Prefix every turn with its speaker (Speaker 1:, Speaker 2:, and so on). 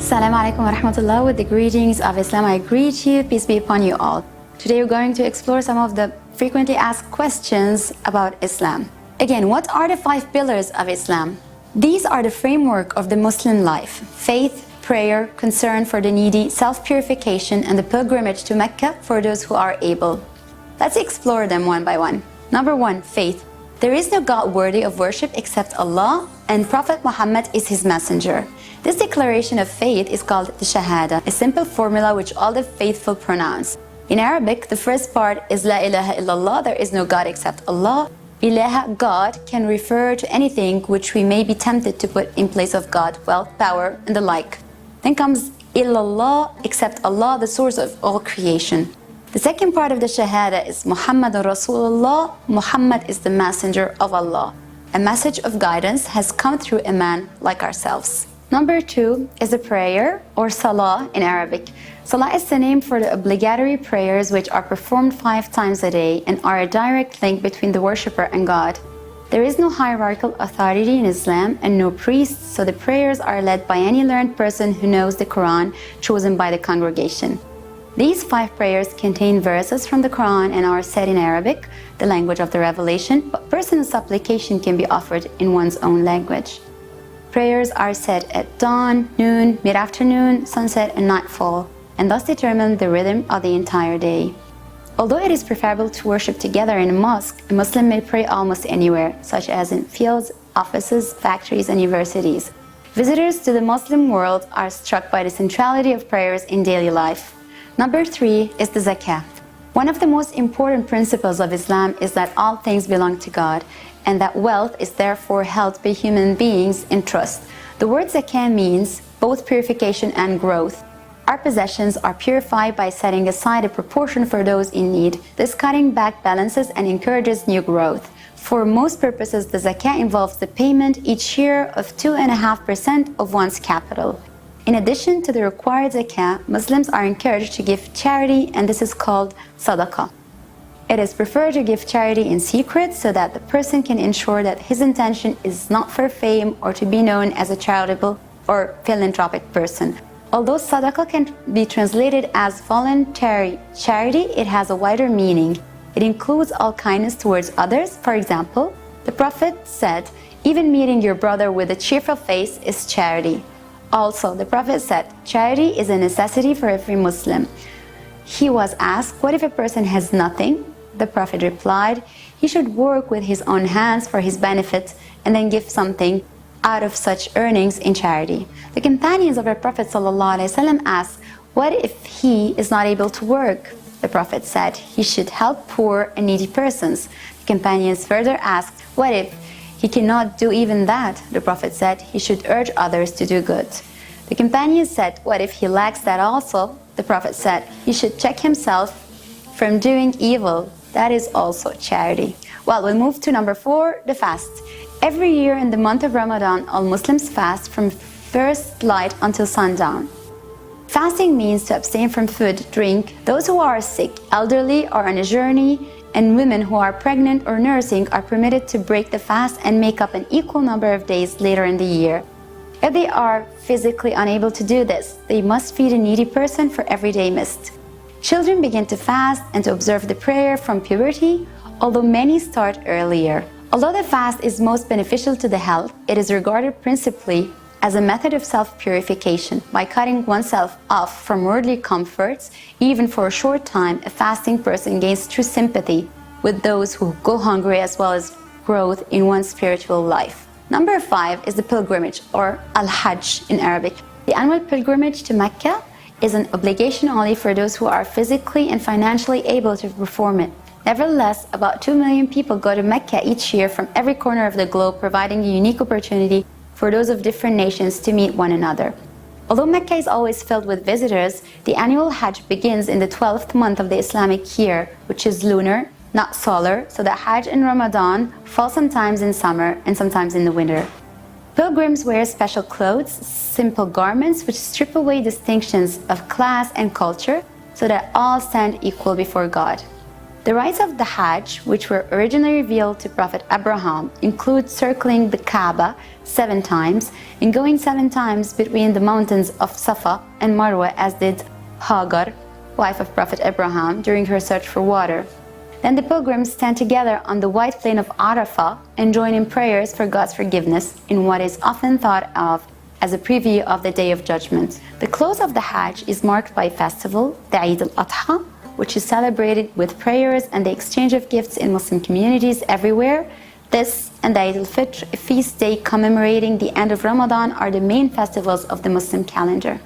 Speaker 1: Assalamu alaikum wa rahmatullah. With the greetings of Islam, I greet you. Peace be upon you all. Today we're going to explore some of the frequently asked questions about Islam. Again, what are the 5 pillars of Islam? These are the framework of the Muslim life: faith, prayer, concern for the needy, self-purification, and the pilgrimage to Mecca for those who are able. Let's explore them one by one. Number 1, faith. There is no God worthy of worship except Allah, and Prophet Muhammad is his messenger. This declaration of faith is called the Shahada, a simple formula which all the faithful pronounce. In Arabic, the first part is La ilaha illallah, there is no God except Allah. Ilaha, God, can refer to anything which we may be tempted to put in place of God, wealth, power, and the like. Then comes illallah, except Allah, the source of all creation. The second part of the Shahada is Muhammadun Rasulullah, Muhammad is the messenger of Allah. A message of guidance has come through a man like ourselves. Number 2 is a prayer, or salah in Arabic. Salah is the name for the obligatory prayers which are performed 5 times a day and are a direct link between the worshipper and God. There is no hierarchical authority in Islam and no priests, so the prayers are led by any learned person who knows the Quran, chosen by the congregation. These 5 prayers contain verses from the Quran and are said in Arabic, the language of the revelation, but personal supplication can be offered in one's own language. Prayers are said at dawn, noon, mid-afternoon, sunset, and nightfall, and thus determine the rhythm of the entire day. Although it is preferable to worship together in a mosque, a Muslim may pray almost anywhere, such as in fields, offices, factories, and universities. Visitors to the Muslim world are struck by the centrality of prayers in daily life. Number 3 is the zakah. One of the most important principles of Islam is that all things belong to God, and that wealth is therefore held by human beings in trust. The word zakah means both purification and growth. Our possessions are purified by setting aside a proportion for those in need. This cutting back balances and encourages new growth. For most purposes, the zakah involves the payment each year of 2.5% of one's capital. In addition to the required zakah, Muslims are encouraged to give charity, and this is called sadaqah. It is preferred to give charity in secret so that the person can ensure that his intention is not for fame or to be known as a charitable or philanthropic person. Although sadaqah can be translated as voluntary charity, it has a wider meaning. It includes all kindness towards others. For example, the Prophet said, even meeting your brother with a cheerful face is charity. Also, the Prophet said, charity is a necessity for every Muslim. He was asked, what if a person has nothing? The Prophet replied, he should work with his own hands for his benefit and then give something out of such earnings in charity. The companions of our Prophet ﷺ asked, what if he is not able to work? The Prophet said, he should help poor and needy persons. The companions further asked, what if he cannot do even that? The Prophet said, he should urge others to do good. The companions said, what if he lacks that also? The Prophet said, he should check himself from doing evil. That is also charity. Well, we'll move to number 4, the fast. Every year in the month of Ramadan, all Muslims fast from first light until sundown. Fasting means to abstain from food, drink. Those who are sick, elderly, or on a journey, and women who are pregnant or nursing are permitted to break the fast and make up an equal number of days later in the year. If they are physically unable to do this, they must feed a needy person for every day missed. Children begin to fast and to observe the prayer from puberty, although many start earlier. Although the fast is most beneficial to the health, it is regarded principally as a method of self-purification. By cutting oneself off from worldly comforts, even for a short time, a fasting person gains true sympathy with those who go hungry as well as growth in one's spiritual life. Number 5 is the pilgrimage, or al-Hajj in Arabic. The annual pilgrimage to Mecca is an obligation only for those who are physically and financially able to perform it. Nevertheless, about 2 million people go to Mecca each year from every corner of the globe, providing a unique opportunity for those of different nations to meet one another. Although Mecca is always filled with visitors, the annual Hajj begins in the 12th month of the Islamic year, which is lunar, not solar, so that Hajj and Ramadan fall sometimes in summer and sometimes in the winter. Pilgrims wear special clothes, simple garments which strip away distinctions of class and culture, so that all stand equal before God. The rites of the Hajj, which were originally revealed to Prophet Abraham, include circling the Kaaba 7 times and going 7 times between the mountains of Safa and Marwa, as did Hagar, wife of Prophet Abraham, during her search for water. Then the pilgrims stand together on the white plain of Arafah and join in prayers for God's forgiveness in what is often thought of as a preview of the Day of Judgment. The close of the Hajj is marked by a festival, the Eid al-Adha, which is celebrated with prayers and the exchange of gifts in Muslim communities everywhere. This and the Eid al-Fitr, a feast day commemorating the end of Ramadan, are the main festivals of the Muslim calendar.